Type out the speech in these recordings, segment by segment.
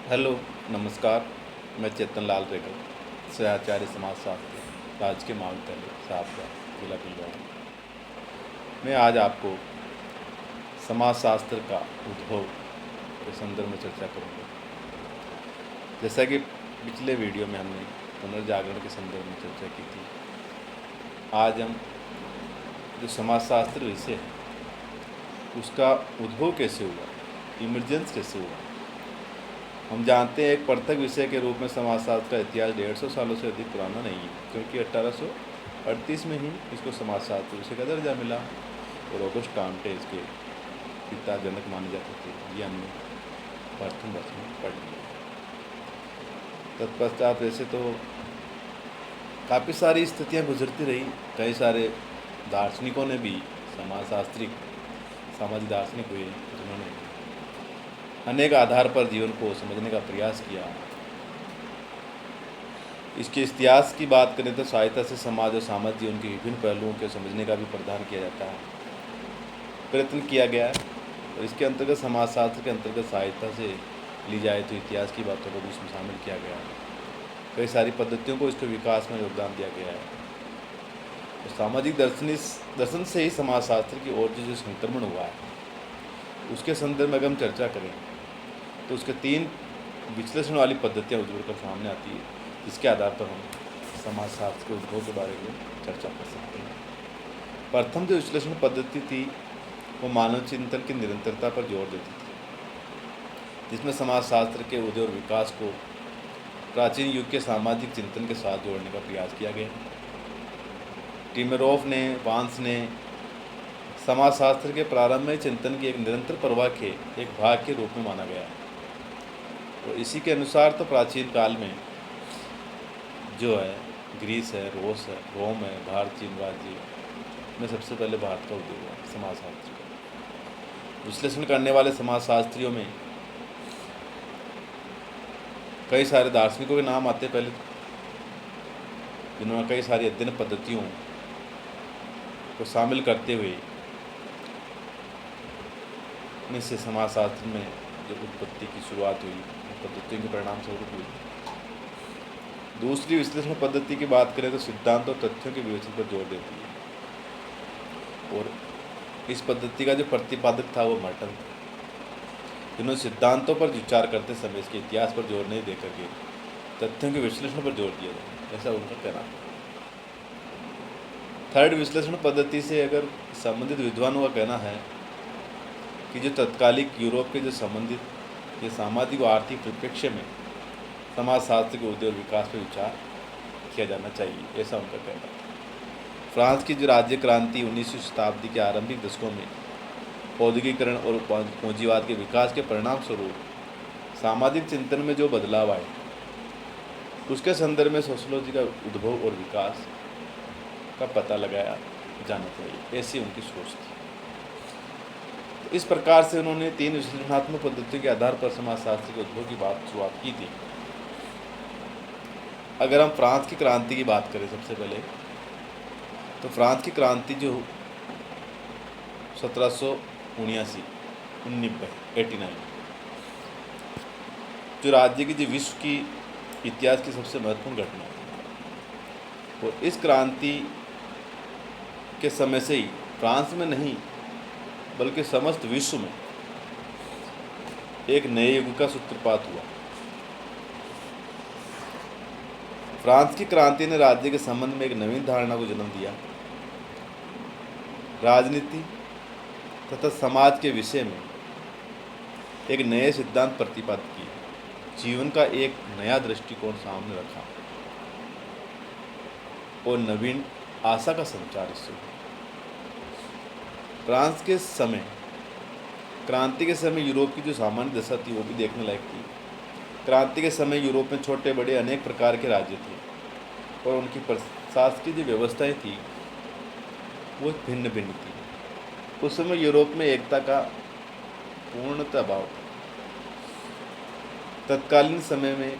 Hello, नमस्कार। मैं चेतन लाल regal, सहआचार्य समाजशास्त्री, राजकीय महाविद्यालय साहबगंज, जिला भीलवाड़ा। मैं आज आपको समाजशास्त्र का उद्भव के संदर्भ में चर्चा करूंगा। जैसा कि पिछले वीडियो में हमने पुनर्जागरण के संदर्भ में चर्चा की थी, आज हम जो समाजशास्त्र विषय है उसका उद्भव कैसे हुआ, इमरजेंस कैसे हुआ। हम जानते हैं एक पृथक विषय के रूप में समाजशास्त्र का इतिहास 150 सालों से अधिक पुराना नहीं है, क्योंकि 1838 में ही इसको समाजशास्त्र विषय का दर्जा मिला और ऑगस्ट कांटे इसके पिता जनक माने जाते थे। ये हमने प्रथम वर्ष में पढ़ लिया। तत्पश्चात वैसे तो काफ़ी सारी स्थितियाँ गुजरती रही। कई सारे दार्शनिकों ने भी सामाजिक दार्शनिक हुए जिन्होंने अनेक आधार पर जीवन को समझने का प्रयास किया। इसके इतिहास की बात करें तो सहायता से समाज और सामाजिक जीवन के विभिन्न पहलुओं के समझने का भी प्रदान किया जाता है, प्रयत्न किया गया है। और इसके अंतर्गत समाजशास्त्र के अंतर्गत सहायता से ली जाए तो इतिहास की बातों को भी इसमें शामिल किया गया है। कई सारी पद्धतियों को इसके विकास में योगदान दिया गया है। तो सामाजिक दर्शन से ही समाजशास्त्र की ओर जो संक्रमण हुआ है उसके संदर्भ में अगर हम चर्चा करें तो उसके 3 विश्लेषण वाली पद्धतियाँ उभर कर सामने आती है, जिसके आधार पर हम समाजशास्त्र के उद्भव के बारे में चर्चा कर सकते हैं। प्रथम जो विश्लेषण पद्धति थी वो मानव चिंतन की निरंतरता पर जोर देती थी, जिसमें समाजशास्त्र के उदय और विकास को प्राचीन युग के सामाजिक चिंतन के साथ जोड़ने का प्रयास किया गया। टिमेरोव ने, वांस ने समाजशास्त्र के प्रारंभ में चिंतन की एक निरंतर प्रवाह के एक भाग के रूप में माना गया है। तो इसी के अनुसार तो प्राचीन काल में जो है ग्रीस है, रोम है, भारत चीन राज्य में सबसे पहले भारत का उदय हुआ समाजशास्त्र का। विश्लेषण करने वाले समाजशास्त्रियों में कई सारे दार्शनिकों के नाम आते पहले, जिन्होंने कई सारी अध्ययन पद्धतियों को शामिल करते हुए में से समाजशास्त्र में जो उत्पत्ति की शुरुआत हुई, पद्धतियों के परिणाम स्वरूप हुई। दूसरी विश्लेषण पद्धति की बात करें तो सिद्धांत और तथ्यों के विवेचन पर जोर देती है, और इस पद्धति का जो प्रतिपादक था वो मर्टन था, जिन्होंने सिद्धांतों पर विचार करते समय इसके इतिहास पर जोर नहीं देकर के तथ्यों के विश्लेषण पर जोर दिया जाए, ऐसा उनका कहना था। थर्ड विश्लेषण पद्धति से अगर संबंधित विद्वानों का कहना है कि जो तत्कालिक यूरोप के जो संबंधित ये सामाजिक और आर्थिक परिप्रेक्ष्य में समाजशास्त्र के उदय और विकास पर विचार किया जाना चाहिए, ऐसा उनका कहना था। फ्रांस की जो राज्य क्रांति 19वीं शताब्दी के आरंभिक दशकों में औद्योगिकरण और पूंजीवाद के विकास के परिणाम स्वरूप सामाजिक चिंतन में जो बदलाव आए उसके संदर्भ में सोशोलॉजी का उद्भव और विकास का पता लगाया जाना चाहिए, ऐसी उनकी सोच थी। तो इस प्रकार से उन्होंने 3 विश्लेषणात्मक पद्धतियों के आधार पर समाजशास्त्र के उद्भव की शुरुआत की थी। अगर हम फ्रांस की क्रांति की बात करें सबसे पहले, तो फ्रांस की क्रांति जो 1789 जो राज्य की जो विश्व की इतिहास की सबसे महत्वपूर्ण घटना है, और इस क्रांति के समय से ही फ्रांस में नहीं बल्कि समस्त विश्व में एक नए युग का सूत्रपात हुआ। फ्रांस की क्रांति ने राज्य के संबंध में एक नवीन धारणा को जन्म दिया। राजनीति तथा समाज के विषय में एक नए सिद्धांत प्रतिपादित किए, जीवन का एक नया दृष्टिकोण सामने रखा और नवीन आशा का संचार इससे हुआ। फ्रांस के समय क्रांति के समय यूरोप की जो सामान्य दशा थी वो भी देखने लायक थी। क्रांति के समय यूरोप में छोटे बड़े अनेक प्रकार के राज्य थे और उनकी प्रशासकीय जो व्यवस्थाएं थी वो भिन्न भिन्न थी। उस समय यूरोप में एकता का पूर्णतः अभाव था। तत्कालीन समय में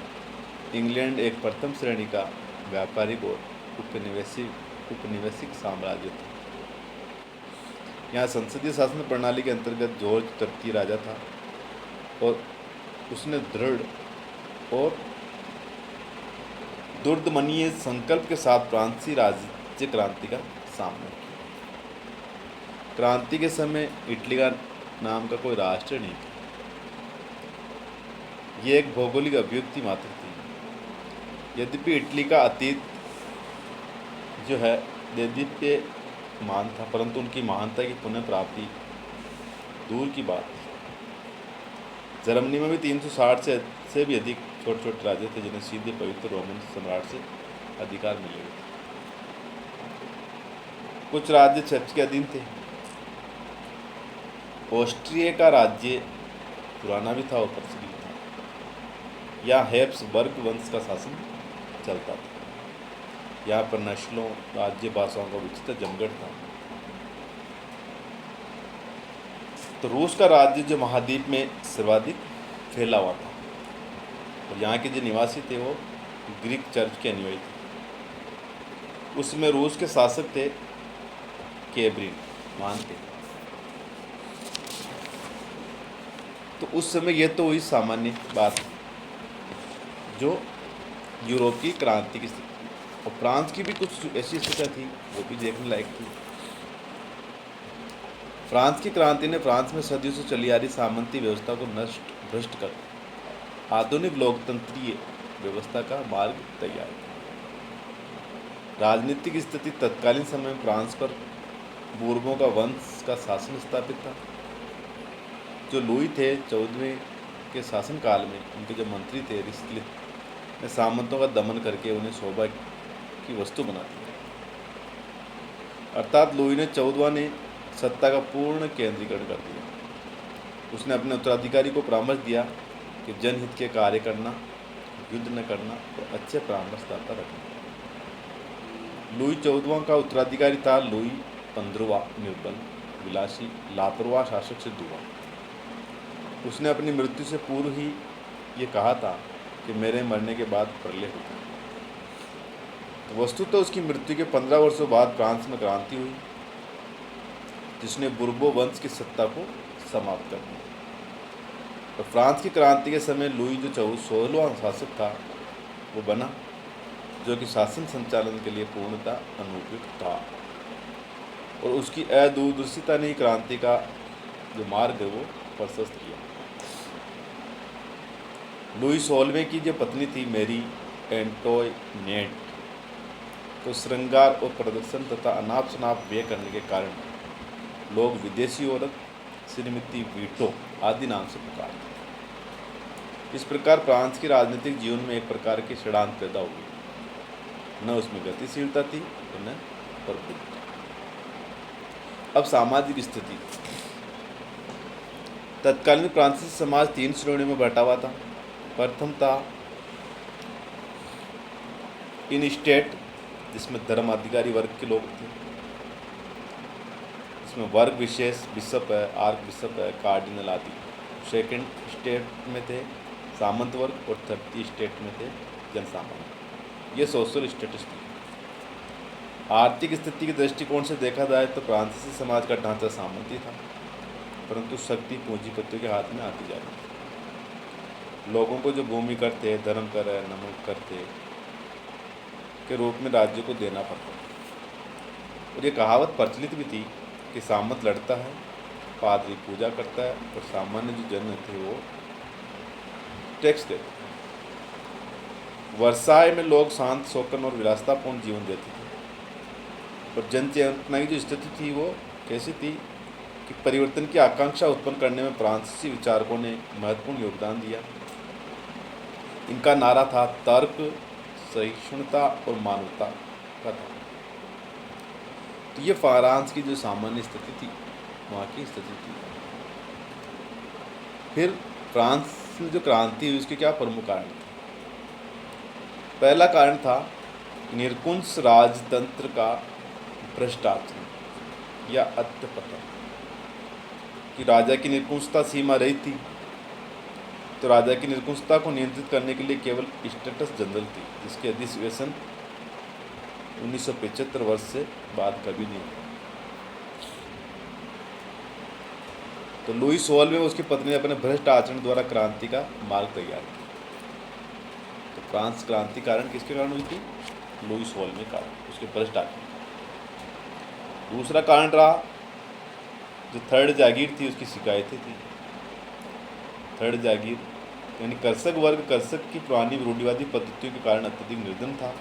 इंग्लैंड एक प्रथम श्रेणी का व्यापारिक और उपनिवेशिक साम्राज्य था। यहाँ संसदीय शासन प्रणाली के अंतर्गत जॉर्ज तृतीय राजा था और उसने दृढ़ और दुर्दमनीय संकल्प के साथ फ्रांसीसी राज्य क्रांति का सामना किया। क्रांति के समय इटली का नाम का कोई राष्ट्र नहीं था, ये एक भौगोलिक अभिव्यक्ति मात्र थी। यद्यपि इटली का अतीत जो है देदीप्य मान था, परंतु उनकी महानता की पुनः प्राप्ति दूर की बात थी। जर्मनी में भी 360 से भी अधिक छोटे छोटे राज्य थे जिन्हें सीधे पवित्र रोमन सम्राट से अधिकार मिले हुए थे। कुछ राज्य चर्च के अधीन थे। ऑस्ट्रिया का राज्य पुराना भी था और प्रसिद्ध भी था। यहाँ हैब्सबर्ग वंश का शासन चलता था। यहाँ पर नस्लों, राज्य, भाषाओं का विचित्र जमघट था। तो रूस का राज्य जो महाद्वीप में सर्वाधिक फैला हुआ था और यहाँ के जो निवासी थे वो ग्रीक चर्च के अनुयायी थे। उसमें रूस के शासक थे कैब्रिन मान थे। तो उस समय यह तो हुई सामान्य बात जो यूरोप की क्रांति की स्थिति थी। और फ्रांस की भी कुछ ऐसी स्थिति थी वो भी देखने लायक थी। फ्रांस की क्रांति ने फ्रांस में सदियों से चली आ रही सामंती व्यवस्था को भ्रष्ट कर आधुनिक लोकतंत्रीय व्यवस्था का मार्ग तैयार किया। राजनीतिक स्थिति तत्कालीन समय में फ्रांस पर बूर्बों का वंश का शासन स्थापित था। जो लुई थे 14वें के शासनकाल में उनके जो मंत्री थे रिस्लिथ ने सामंतों का दमन करके उन्हें शोभा की वस्तु बना दिया। अर्थात लुई ने 14वां ने सत्ता का पूर्ण केंद्रीकरण कर दिया। उसने अपने उत्तराधिकारी को परामर्श दिया कि जनहित के कार्य करना, युद्ध न करना और अच्छे परामर्शदाता रखना। लुई 14वां का उत्तराधिकारी था लुई 15वां निर्बल, विलासी, लापरवाह शासक सिद्ध हुआ। उसने अपनी मृत्यु से पूर्व ही ये कहा था कि मेरे मरने के बाद प्रलय होगा। तो वस्तुतः उसकी मृत्यु के 15 वर्षों बाद फ्रांस में क्रांति हुई जिसने बुर्बो वंश की सत्ता को समाप्त कर दिया। तो फ्रांस की क्रांति के समय लुई जो 16वां शासक था वो बना, जो कि शासन संचालन के लिए पूर्णतः अनुपयुक्त था। और उसकी अदूरदर्शिता ने क्रांति का जो मार्ग है वो प्रशस्त किया। लुई 16वें की जो पत्नी थी मेरी एंटोइनेट को श्रृंगार और प्रदर्शन तथा अनाप शनाप व्यय करने के कारण लोग विदेशी औरत, श्रीमती वीटो आदि नाम से पुकारते। इस प्रकार फ्रांस के राजनीतिक जीवन में एक प्रकार की षड्यंत्र पैदा हुई। न उसमें गतिशीलता थी और न प्रबुद्धता। अब सामाजिक स्थिति। तत्कालीन फ्रांसीसी समाज 3 श्रेणियों में बटा हुआ था। प्रथम था इन स्टेट, जिसमें धर्म अधिकारी वर्ग के लोग थे। इसमें वर्ग विशेष बिशप है, आर्क बिशप है, कार्डिनल आदि। सेकंड स्टेट में थे सामंत वर्ग और थर्ड स्टेट में थे जनसामान्य। ये सोशल स्टेटस थी। आर्थिक स्थिति के दृष्टिकोण से देखा जाए तो फ्रांसीसी समाज का ढांचा सामंती था, परंतु शक्ति पूंजीपतियों के हाथ में आती जा रही थी। लोगों को जो भूमि कर थे, धर्म कर, नमक कर थे के रूप में राज्य को देना पड़ता। और ये कहावत प्रचलित भी थी कि सामंत लड़ता है, पादरी पूजा करता है और सामान्य जो जन थे वो टैक्स देते थे। वर्साय में लोग शांत, शोकन और विलासतापूर्ण जीवन देते थे। और जनचेतना की जो स्थिति थी वो कैसी थी कि परिवर्तन की आकांक्षा उत्पन्न करने में फ्रांसीसी विचारकों ने महत्वपूर्ण योगदान दिया। इनका नारा था तर्क, सहिष्णुता और मानवता का था। तो ये फ्रांस की जो सामान्य स्थिति थी, वहाँ की स्थिति थी। फिर फ्रांस में जो क्रांति हुई उसके क्या प्रमुख कारण थे? पहला कारण था निरंकुश राजतंत्र का भ्रष्टाचार या अधपतन। कि राजा की निरंकुशता सीमा रही थी, तो राजा की निरंकुशता को नियंत्रित करने के लिए केवल स्टेटस जनरल थी, जिसके अधिवेशन 1975 वर्ष से बाद कभी नहीं हुआ। तो लुई 16 में उसकी पत्नी ने अपने भ्रष्ट आचरण द्वारा क्रांति का मार्ग तैयार किया। तो फ्रांस क्रांति कारण किसके कारण हुई थी? लुईस हॉल में कारण, उसके भ्रष्ट आचरण। दूसरा कारण रहा जो थर्ड जागीर थी, उसकी शिकायतें थी। थर्ड जागीर यानी कर्षक वर्ग कर्षक की पुरानी रूढ़िवादी पद्धतियों के कारण अत्यधिक निर्धन था।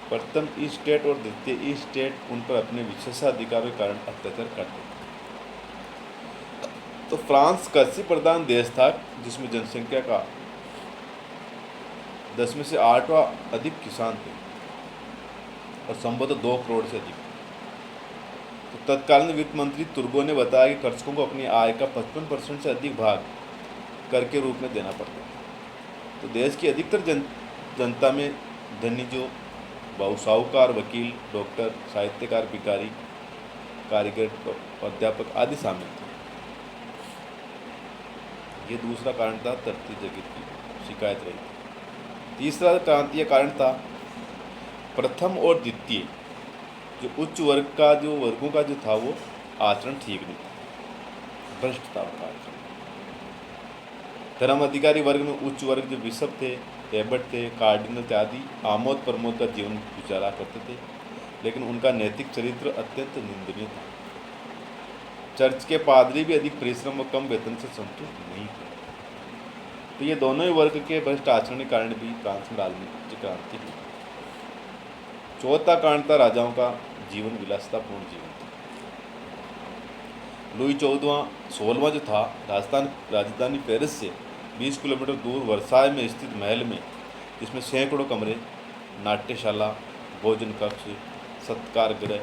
प्रथम ईस्ट स्टेट और द्वितीय ईस्ट स्टेट उन पर अपने विशेषाधिकारों के कारण अत्याचार करते थे। तो फ्रांस कृषि प्रधान देश था जिसमें जनसंख्या का 10 में से 8वां अधिक किसान थे और संभवतः 2 करोड़ से अधिक। तो तत्कालीन वित्त मंत्री तुर्गो ने बताया कि कृषकों को अपनी आय का 55% से अधिक भाग कर के रूप में देना पड़ता है। तो देश की अधिकतर जनता में धनी जो बहुसाहूकार, वकील, डॉक्टर, साहित्यकार, भिखारी, कारीगर, अध्यापक आदि शामिल थे। ये दूसरा कारण था तृतीय जागीर की शिकायत रही। तीसरा क्रांतीय कारण था प्रथम और द्वितीय जो उच्च वर्ग का जो वर्गों का जो था वो आचरण ठीक नहीं था, भ्रष्ट था उनका आचरण। धर्म अधिकारी वर्ग में उच्च वर्ग जो बिशप थे, एबट थे, कार्डिनल थे आदि आमोद प्रमोद का जीवन गुजारा करते थे, लेकिन उनका नैतिक चरित्र अत्यंत निंदनीय था। चर्च के पादरी भी अधिक परिश्रम और कम वेतन से संतुष्ट नहीं थे। तो ये दोनों ही वर्ग के भ्रष्ट आचरण के कारण भी फ्रांस में राजनीतिक क्रांति हुई। चौथा कारण था राजाओं का जीवन विलासितापूर्ण जीवन था। लुई 16वां जो था राजधानी पेरिस से 20 किलोमीटर दूर वर्साय में स्थित महल में, जिसमें सैकड़ों कमरे, नाट्यशाला, भोजन कक्ष, सत्कार गृह,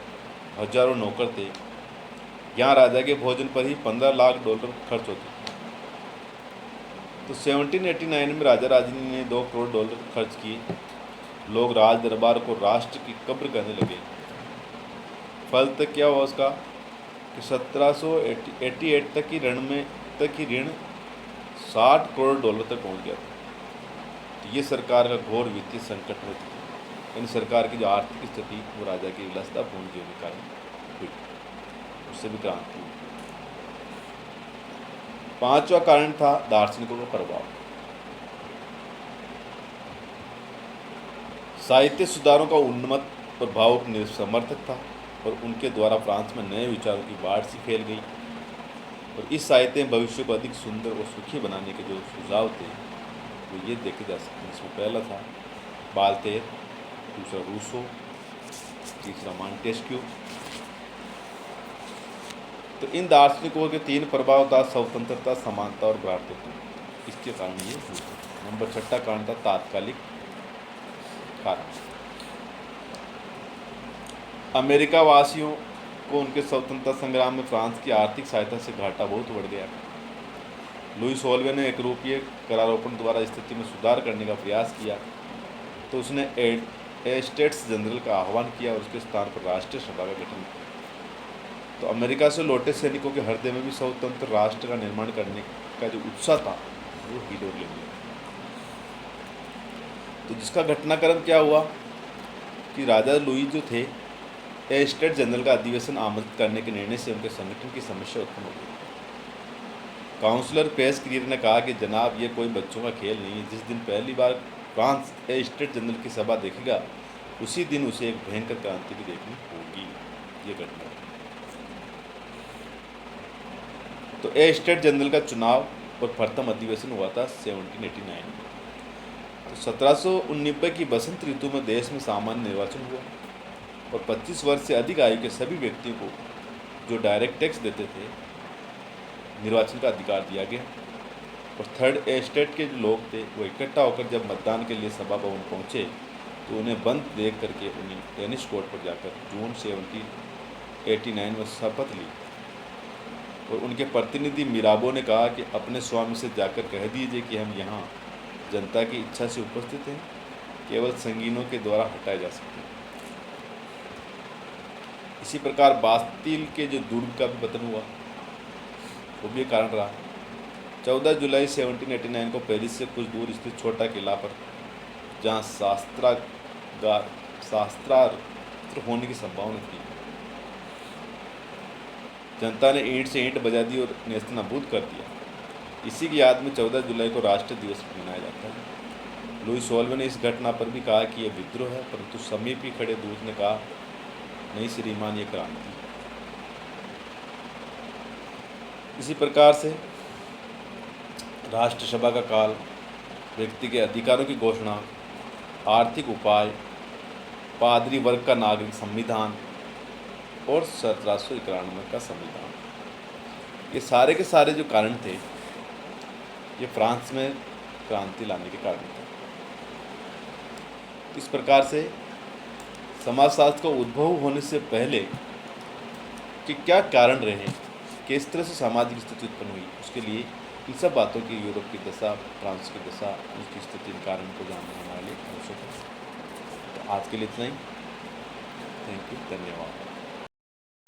हजारों नौकर थे। यहाँ राजा के भोजन पर ही $15 लाख खर्च होते थे। तो 1789 में राजा राजनी ने $2 करोड़ खर्च किए। लोग राज दरबार को राष्ट्र की कब्र कहने लगे। फल तक क्या हुआ उसका कि 1788 तक की ऋण $60 करोड़ तक पहुंच गया था। तो ये सरकार का घोर वित्तीय संकट में थी। यानी सरकार की जो आर्थिक स्थिति वो राजा की विलासितापूर्ण जीवन के कारण हुई, उससे भी क्रांति हुई। पांचवा कारण था दार्शनिकों का प्रभाव। साहित्य सुधारों का उन्मत्त प्रभाव समर्थक था और उनके द्वारा फ्रांस में नए विचारों की बाढ़ सी फैल गई। और इस साहित्य में भविष्य को अधिक सुंदर और सुखी बनाने के जो सुझाव थे वो ये देखे जा सकते हैं। इसमें पहला था बाल्तेर, दूसरा रूसो, तीसरा मॉन्टेस्क्यू। तो इन दार्शनिकों के 3 प्रभाव था स्वतंत्रता, समानता और भ्रातृत्व। इसके कारण ये हुआ। नंबर 6 कारण था तात्कालिक कारण। अमेरिका वासियों को उनके स्वतंत्रता संग्राम में फ्रांस की आर्थिक सहायता से घाटा बहुत बढ़ गया। लुईस होलवे ने एक रूपीय करारोपण द्वारा स्थिति में सुधार करने का प्रयास किया, तो उसने एस्टेट्स जनरल का आह्वान किया और उसके स्थान पर राष्ट्रीय सभा का गठन किया। तो अमेरिका से लौटे सैनिकों के हृदय में भी स्वतंत्र राष्ट्र का निर्माण करने का जो उत्साह था वो हिलोर ले लिया। तो जिसका घटनाक्रम क्या हुआ कि राजा लुई जो थे एस्टेट जनरल का अधिवेशन आमंत्रित करने के निर्णय से उनके संगठन की समस्या उत्पन्न हो गई। काउंसलर पेस क्लियर ने कहा कि जनाब ये कोई बच्चों का खेल नहीं है। जिस दिन पहली बार फ्रांस एस्टेट जनरल की सभा देखेगा उसी दिन उसे एक भयंकर क्रांति भी देखनी होगी। ये घटना तो एस्टेट जनरल का चुनाव और प्रथम अधिवेशन हुआ था 1789 में। तो 1789 की बसंत ऋतु में देश में सामान्य निर्वाचन हुआ और 25 वर्ष से अधिक आयु के सभी व्यक्तियों को जो डायरेक्ट टैक्स देते थे निर्वाचन का अधिकार दिया गया। और थर्ड एस्टेट के जो लोग थे वो इकट्ठा होकर जब मतदान के लिए सभा भवन पहुँचे तो उन्हें बंद देख करके उन्हें टेनिस कोर्ट पर जाकर जून 1789 में शपथ ली। और उनके प्रतिनिधि मिराबो ने कहा कि अपने स्वामी से जाकर कह दीजिए कि हम यहाँ जनता की इच्छा से उपस्थित हैं, केवल संगीनों के द्वारा हटाए जा सकते हैं। इसी प्रकार बास्तिल के जो दुर्ग का भी पतन हुआ वो भी एक कारण रहा। 14 जुलाई 1789 को पेरिस से कुछ दूर स्थित छोटा किला पर जहाँ शास्त्रार्थ होने की संभावना थी, जनता ने ईंट से ईंट बजा दी और नेस्तनाबूद कर दिया। इसी की याद में 14 जुलाई को राष्ट्रीय दिवस मनाया जाता है। लुई सोल्वे ने इस घटना पर भी कहा कि यह विद्रोह है, परंतु समीप ही खड़े दूत ने कहा, नहीं श्रीमान, ये क्रांति है। इसी प्रकार से राष्ट्रसभा का काल, व्यक्ति के अधिकारों की घोषणा, आर्थिक उपाय, पादरी वर्ग का नागरिक संविधान और 1791 का संविधान, ये सारे के सारे जो कारण थे, ये फ्रांस में क्रांति लाने के कारण थे। इस प्रकार से समाजशास्त्र का उद्भव होने से पहले कि क्या कारण रहे, किस तरह से सामाजिक स्थिति उत्पन्न हुई, उसके लिए इन सब बातों की, यूरोप की दशा, फ्रांस की दशा, उसकी स्थिति, कारण को जानना हमारे लिए आवश्यक है। तो आज के लिए इतना ही। थैंक यू, धन्यवाद।